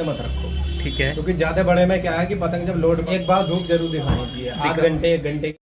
मत रखो, ठीक है। क्योंकि ज्यादा बड़े में क्या है कि पतंग जब लोड एक बार धूप जरूर दिखानी चाहिए, आध घंटे 1 घंटे।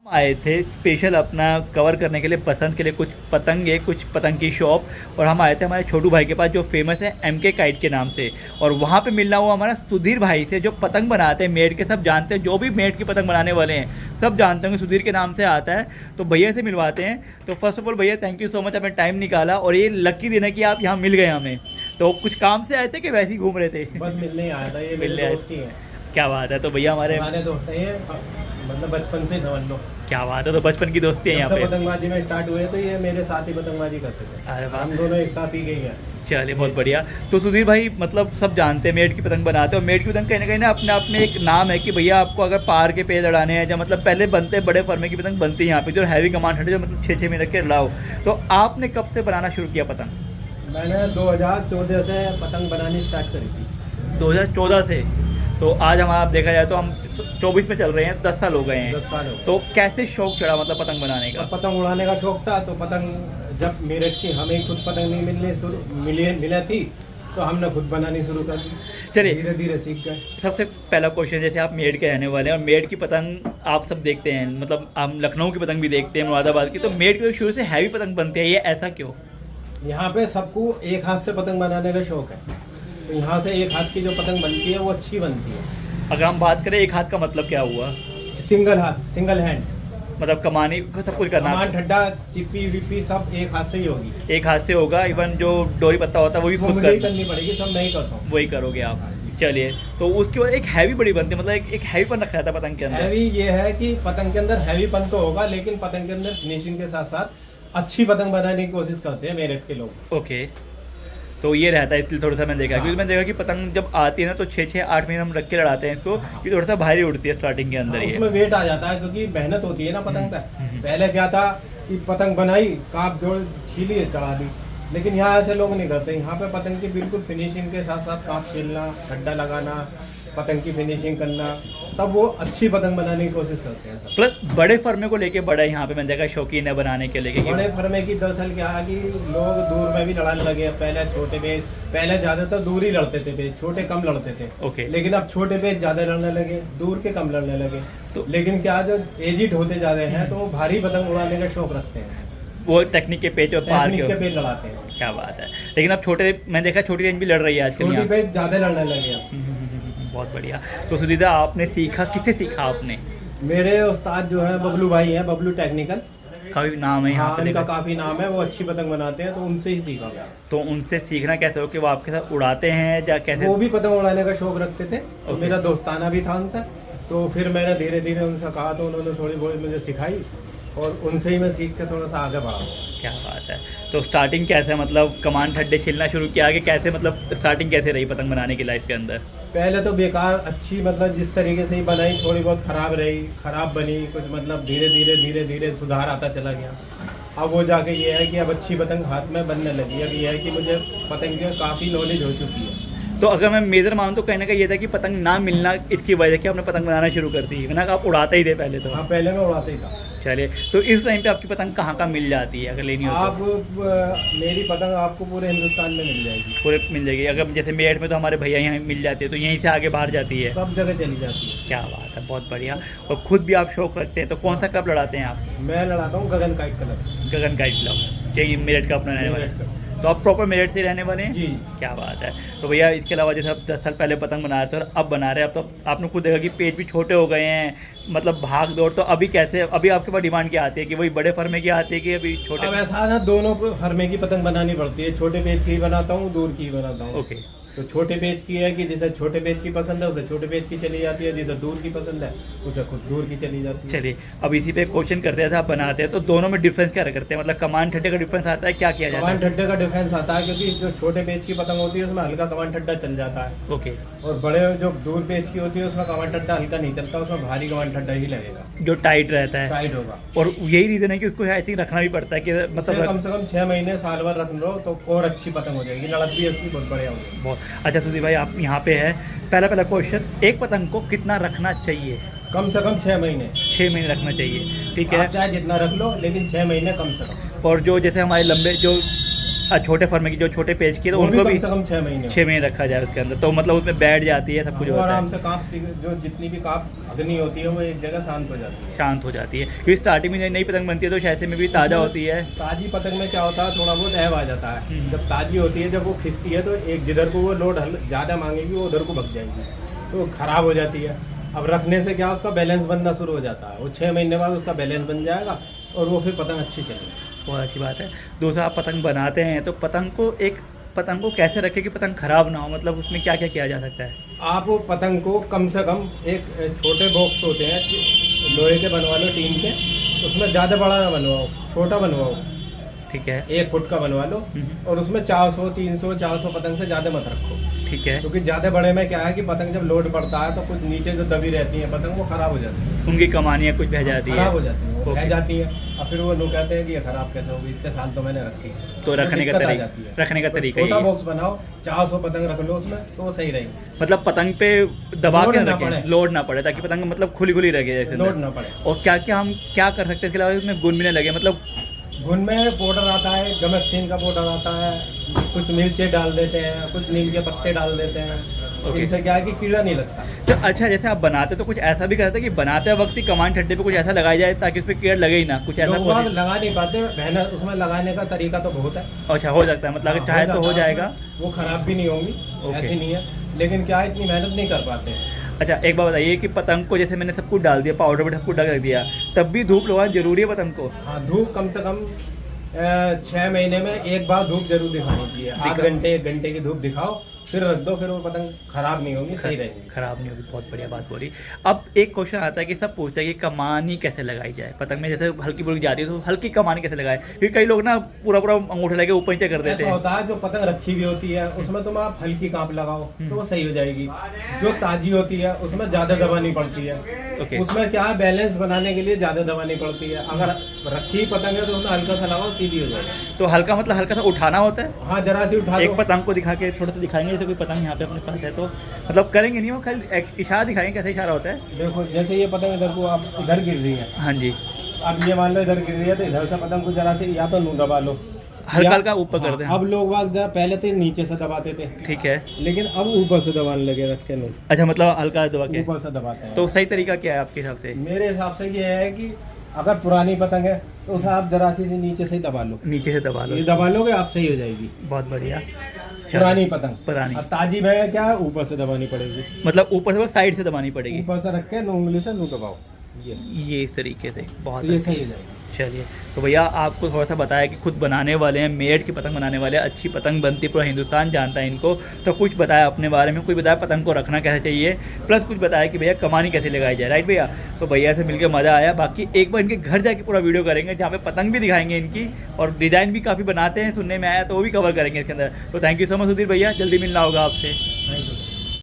हम आए थे स्पेशल अपना कवर करने के लिए, पसंद के लिए कुछ पतंग है, कुछ पतंग की शॉप, और हम आए थे हमारे छोटू भाई के पास जो फेमस है MK काइट के नाम से। और वहाँ पे मिलना हुआ हमारा सुधीर भाई से जो पतंग बनाते हैं मेड के, सब जानते हैं, जो भी मेड की पतंग बनाने वाले हैं सब जानते हैं सुधीर के नाम से आता है। तो भैया से मिलवाते हैं। तो फर्स्ट ऑफ ऑल भैया थैंक यू सो मच, आपने टाइम निकाला, और ये लकी दिन है कि आप यहाँ मिल गए हमें। तो कुछ काम से आए थे कि वैसे ही घूम रहे थे? बस मिलने ही आया था, ये मिलने मेरे आए। दोस्त ही हैं। क्या बात है। तो भैया हमारे दोस्त हैं, मतलब बचपन से समझ लो। क्या बात है। तो बचपन की दोस्ती है यहाँ जब से पे। पतंगबाजी में स्टार्ट हुए तो ये मेरे साथ ही पतंगबाजी करते थे। अरे वाह। हम दोनों एक साथ ही गए हैं। चलिए बहुत बढ़िया। तो सुधीर भाई मतलब सब जानते हैं मेड की पतंग बनाते हैं, और मेड की पतंग कहीं ना अपने आप में एक नाम है कि भैया आपको अगर पार के पेड़ लड़ाने हैं, जब मतलब पहले बनते बड़े फर्मे की पतंग बनती है यहाँ पे जो हैवी कमांड है, जो मतलब 6-6 महीने के लड़ाओ। तो आपने कब से बनाना शुरू किया पतंग? मैंने 2014 से पतंग बनानी स्टार्ट करी थी। 2014 से। तो आज हम आप देखा जाए तो हम 24 में चल रहे हैं, 10 साल हो गए हैं। 10 साल हो गए। तो कैसे शौक चढ़ा मतलब पतंग बनाने का? पतंग उड़ाने का शौक था, तो पतंग जब मेरठ की हमें खुद पतंग नहीं मिले थी, तो हमने खुद बनानी शुरू कर दी। चलिए धीरे धीरे सीख गए। सबसे पहला क्वेश्चन, जैसे आप मेड के रहने वाले हैं और मेड की पतंग आप सब देखते हैं, मतलब हम लखनऊ की पतंग भी देखते हैं, मुरादाबाद की, तो मेड की शुरू से हैवी पतंग बनती है, ये ऐसा क्यों? यहाँ पे सबको एक हाथ से पतंग बनाने का शौक है, तो यहाँ से एक हाथ की जो पतंग बनती है वो अच्छी बनती है। अगर हम बात करें एक हाथ का मतलब क्या हुआ? सिंगल हाथ, सिंगल हैंड, मतलब कमानी को सब कुछ करना, कमान ठड्डा चिप्पी विप्पी सब एक हाथ से ही होगी। एक हाथ से होगा, इवन जो डोरी पत्ता होता है वो भी वो खुद मुझे ही करनी पड़ेगी, सब नहीं करता हूँ। वही करोगे आप। चलिए, तो उसके बाद एक हैवी बड़ी बनती है, मतलब एक हैवी पन रखा था पतंग के अंदर। हैवी ये है कि पतंग के अंदर हैवी पन तो होगा, लेकिन पतंग के अंदर फिनिशिंग के साथ साथ अच्छी पतंग बनाने की कोशिश करते हैं मेरठ के लोग। ओके। तो ये रहता है, इसलिए थोड़ा सा मैंने देखा, क्योंकि मैंने देखा कि पतंग जब आती है ना तो 6-6-8 महीने हम रख के लड़ाते हैं इसको, कि थोड़ा सा भारी उड़ती है स्टार्टिंग के अंदर। उसमें वेट आ जाता है, क्योंकि मेहनत होती है ना पतंग का। पहले क्या था कि पतंग बनाई, काप जोड़ छीली, चढ़ा दी, लेकिन यहाँ ऐसे लोग नहीं करते। यहाँ पे पतंग की बिल्कुल फिनिशिंग के साथ साथ काप छीलना, खड्डा लगाना, पतंग की फिनिशिंग करना, तब वो अच्छी पतंग बनाने की कोशिश करते हैं सब। प्लस बड़े फर्मे को लेके बड़ा यहाँ पे मैंने देखा शौकीन है बनाने के लेके। बड़े फर्मे की दरअसल क्या है कि लोग दूर में भी लड़ाने लगे। पहले छोटे पेज, पहले ज्यादातर दूर ही लड़ते थे पेज, छोटे कम लड़ते थे। ओके। लेकिन अब छोटे पेज ज्यादा लड़ने लगे, दूर के कम लड़ने लगे। तो लेकिन क्या जो एजिड होते जा रहे हैं तो वो भारी पतंग उड़ाने का शौक रखते हैं, वो टेक्निक के पेच और पार टेक्निक के के। पेज लड़ाते हैं। क्या बात है। लेकिन अब छोटे, मैंने देखा छोटी रेंज भी लड़ रही है आजकल छोटी यहाँ। पेज ज्यादा लड़ने लगे अब। बहुत बढ़िया। तो सुधीर आपने सीखा, किससे सीखा आपने? मेरे उस्ताद जो है बबलू भाई हैं, बबलू टेक्निकल, काफी नाम है यहाँ हाँ पे उनका देखा। काफी नाम है, वो अच्छी पतंग बनाते हैं, तो उनसे ही सीखा गया। तो उनसे सीखना कैसे हो कि वो आपके साथ उड़ाते हैं या कैसे? वो भी पतंग उड़ाने का शौक रखते थे, तो ओके। मेरा दोस्ताना भी था उनसे। तो फिर मैंने धीरे धीरे उनसे कहा, तो उन्होंने थोड़ी बहुत मुझे सिखाई, और उनसे ही मैं सीख के थोड़ा सा आगे बढ़ा। क्या बात है। तो स्टार्टिंग कैसे, मतलब कमान ठड्डे छिलना शुरू किया कि कैसे, मतलब स्टार्टिंग कैसे रही पतंग बनाने की लाइफ के अंदर? पहले तो बेकार अच्छी, मतलब जिस तरीके से ही बनाई थोड़ी बहुत खराब रही, खराब बनी कुछ, मतलब धीरे धीरे धीरे धीरे सुधार आता चला गया। अब वो जाके ये है कि अब अच्छी पतंग हाथ में बनने लगी। अब ये है कि मुझे पतंग की काफ़ी नॉलेज हो चुकी है। तो अगर मैं मेजर मानूं तो कहीं ना कहीं ये था कि पतंग ना मिलना इसकी वजह कि आपने पतंग बनाना शुरू कर दी, वरना आप उड़ाते ही थे पहले तो। हाँ, पहले मैं उड़ाते ही था। चलिए, तो इस टाइम पे आपकी पतंग कहाँ कहाँ मिल जाती है अगर लेनी हो तो? आप मेरी पतंग आपको पूरे हिंदुस्तान में मिल जाएगी। पूरे मिल जाएगी। अगर जैसे मेरठ में तो हमारे भैया यहाँ मिल जाती है, तो यहीं से आगे बाहर जाती है। सब जगह चली जाती है। क्या बात है, बहुत बढ़िया। और खुद भी आप शौक रखते हैं, तो कौन सा कब लड़ाते हैं आप? मैं लड़ाता हूँ गगन काइट कलर। गगन काइट क्लब, चाहिए मेरठ का अपना रहने वाला है। तो आप प्रॉपर मेरठ से रहने वाले हैं? जी। क्या बात है। तो भैया इसके अलावा जैसे आप 10 साल पहले पतंग बना रहे थे और अब बना रहे हैं, अब तो आपने खुद देखा कि पेज भी छोटे हो गए हैं, मतलब भाग दौड़, तो अभी कैसे, अभी आपके पास डिमांड क्या आती है कि वही बड़े फर्मे की आती है कि अभी छोटे? अब ऐसा है, दोनों फर्मे की पतंग बनानी पड़ती है। छोटे पेज की ही बनाता हूँ, दूर की ही बनाता हूँ। ओके। तो छोटे पेज की है कि जिसे छोटे पेज की पसंद है उसे छोटे पेज की चली जाती है, जिसे दूर की पसंद है उसे खुद दूर की चली जाती है। चलिए, अब इसी पे क्वेश्चन करते हैं, आप बनाते हैं तो दोनों में डिफरेंस क्या करते हैं, मतलब कमान ठड्डे का डिफरेंस आता है, क्या किया जाता कमान है? ठड्डे का डिफरेंस आता है, क्योंकि जो छोटे पेज की पतंग होती है उसमें हल्का कमान ठड्डा चल जाता है, ओके। और बड़े जो दूर पेज की होती है उसमें कमान ठड्डा हल्का नहीं चलता, उसमें भारी कमान ठड्डा ही लगेगा, जो टाइट रहता है। टाइट होगा। और यही रीजन है कि उसको आई थिंक रखना भी पड़ता है कि इसे मतलब कम से कम 6 महीने साल भर रख लो तो और अच्छी पतंग हो जाएगी, लड़त भी उसकी बहुत बढ़िया होगी। बहुत अच्छा। सुधीर भाई आप यहाँ पे है, पहला क्वेश्चन, एक पतंग को कितना रखना चाहिए? कम से कम 6 महीने। 6 महीने रखना चाहिए, ठीक है। आप चाहे जितना रख लो, लेकिन 6 महीने कम से कम। और जो जैसे हमारे लंबे जो छोटे फर्मे की जो छोटे पेज की है तो वो भी उनको कम भी से कम 6 महीने 6 महीने रखा जाए उसके अंदर, तो मतलब उसमें बैठ जाती है सब कुछ वो होता आराम है, से कांप जो जितनी भी कांप अग्नि होती है वो एक जगह शांत हो जाती है। शांत हो जाती है। क्योंकि स्टार्टिंग में नई पतंग बनती है तो शायद में भी ताज़ा होती है। ताजी पतंग में क्या होता है, थोड़ा बहुत ऐब आ जाता है। जब ताजी होती है, जब वो खिंचती है तो एक जिधर को वो लोड ज़्यादा मांगेगी वो उधर को भग जाएगी, तो खराब हो जाती है। अब रखने से क्या उसका बैलेंस बनना शुरू हो जाता है, वो 6 महीने बाद उसका बैलेंस बन जाएगा और वो फिर पतंग अच्छी चलेगी। बहुत अच्छी बात है। दूसरा, आप पतंग बनाते हैं तो पतंग को कैसे रखें कि पतंग खराब ना हो, मतलब उसमें क्या क्या किया जा सकता है? आप वो पतंग को कम से कम एक छोटे बॉक्स होते हैं, लोहे के बनवा लो, टीन के, उसमें ज़्यादा बड़ा ना बनवाओ, छोटा बनवाओ, ठीक है। 1 फुट का बनवा लो, और उसमें 400, 300, 400 पतंग से ज़्यादा मत रखो। ठीक है। क्योंकि ज़्यादा बड़े में क्या है कि पतंग जब लोड पड़ता है तो कुछ नीचे जो दबी रहती है पतंग वो खराब हो जाती है, उनकी कमानियाँ कुछ बह जाती है, खराब हो जाती है, वो ओके। बह जाती है। और फिर वो लोग कहते हैं कि ये खराब कैसे होगी, इसके साल तो मैंने रखी। तो रखने का दिक्कत आ तरीका, जाती है। रखने का तो तरीका छोटा ये, बॉक्स बनाओ, 400 पतंग रख लो उसमें, तो वो सही रहेगी। मतलब पतंग पे दबा लोड के ना रखें, पड़े। लोड ना पड़े, ताकि पतंग मतलब खुली खुली रहे जैसे लोड अंदर। ना पड़े। और क्या क्या हम क्या कर सकते हैं इसके अलावा, उसमें गुन भी ना लगे, मतलब घुन में पाउडर आता है, गमक्सीन का पाउडर आता है, कुछ मिर्चे डाल देते हैं, कुछ नीम के पत्ते डाल देते हैं, ओके। इनसे क्या है कि कीड़ा नहीं लगता। तो अच्छा, जैसे आप बनाते तो कुछ ऐसा भी करते हैं कि बनाते वक्त ही कमान ठंडे पे कुछ ऐसा लगाया जाए ताकि उस पर कीड़ा लगे ही ना, कुछ ऐसा लोग बाग लगा नहीं पाते, मेहनत उसमें लगाने का तरीका तो बहुत है। अच्छा, हो सकता है, मतलब अगर चाहे तो हो जाएगा। वो खराब भी नहीं होंगी, ओके। ऐसी नहीं है, लेकिन क्या है इतनी मेहनत नहीं कर पाते। अच्छा, एक बात बताइए कि पतंग को जैसे मैंने सब कुछ डाल दिया, पाउडर वगैरह सब कुछ रख दिया, तब भी धूप लगाना जरूरी है पतंग को? हाँ, धूप कम से कम 6 महीने में एक बार धूप जरूर दिखानी चाहिए। आध घंटे 1 घंटे की धूप दिखाओ, फिर रख दो, फिर वो पतंग खराब नहीं होगी, सही रहेगी। खराब नहीं होगी, बहुत बढ़िया बात बोली। अब एक क्वेश्चन आता है कि सब पूछते हैं कि कमानी कैसे लगाई जाए पतंग में, जैसे हल्की बुल्की जाती है तो हल्की कमानी कैसे लगाए, क्योंकि कई लोग ना पूरा पूरा अंगूठा लेके ऊपर नीचे कर देते ऐसा हैं। होता है जो पतंग रखी हुई होती है उसमें तुम आप हल्की कांप लगाओ तो वो सही हो जाएगी। जो ताजी होती है उसमें ज्यादा दबानी पड़ती है। ओके। उसमें क्या है, बैलेंस बनाने के लिए ज्यादा दबानी पड़ती है। अगर रखी पतंग है तो उसमें हल्का सा लगाओ, सीधी हो जाएगी। तो हल्का मतलब हल्का सा उठाना होता है? हाँ, जरा सी उठा एक दो। पतंग को दिखा के थोड़ा सा दिखाएंगे, जैसे कोई पतंग यहाँ पे अपने पास है तो मतलब करेंगे नहीं, वो खाली इशारा दिखाएंगे, कैसे इशारा होता है? देखो, जैसे ये पतंग इधर को आप इधर गिर रही है, हाँ जी। अब ये मान लो इधर गिर रही है तो इधर से पतंग को जरा से या तो नू दबा लो, हल्का या- हल्का ऊपर कर दें। अब लोग बाग पहले तो नीचे से दबाते थे, ठीक है। लेकिन अब ऊपर से दबाने लगे, रख के नू अच्छा, मतलब हल्का दबा के। ऊपर से दबाते हैं। तो सही तरीका क्या है आपके हिसाब से? मेरे हिसाब से ये है कि अगर पुरानी पतंग है तो उसे आप जरा सी नीचे से ही दबा लो, नीचे से दबा लो। ये दबा लोगे आप सही हो जाएगी बहुत बढ़िया। पुरानी पतंग। पुरानी। अब ताजी में क्या है, ऊपर से दबानी पड़ेगी, मतलब ऊपर से वो साइड से दबानी पड़ेगी, ऊपर से रख के नू उंगली से नू दबाओ, ये इस तरीके से। बहुत ये अच्छा। सही हो जाएगी। चलिए, तो भैया आपको थोड़ा सा बताया कि खुद बनाने वाले हैं, मेड की पतंग बनाने वाले हैं, अच्छी पतंग बनती पूरा हिंदुस्तान जानता है इनको, तो कुछ बताया अपने बारे में, कुछ बताया पतंग को रखना कैसे चाहिए, प्लस कुछ बताया कि भैया कमानी कैसे लगाई जाए, राइट भैया? तो भैया से मिलकर मज़ा आया। बाकी एक बार इनके घर जाके पूरा वीडियो करेंगे जहाँ पे पतंग भी दिखाएंगे इनकी, और डिज़ाइन भी काफ़ी बनाते हैं, सुनने में आया, तो वो भी कवर करेंगे इसके अंदर। तो thank you so much Sudhir भैया, जल्दी मिलना होगा आपसे।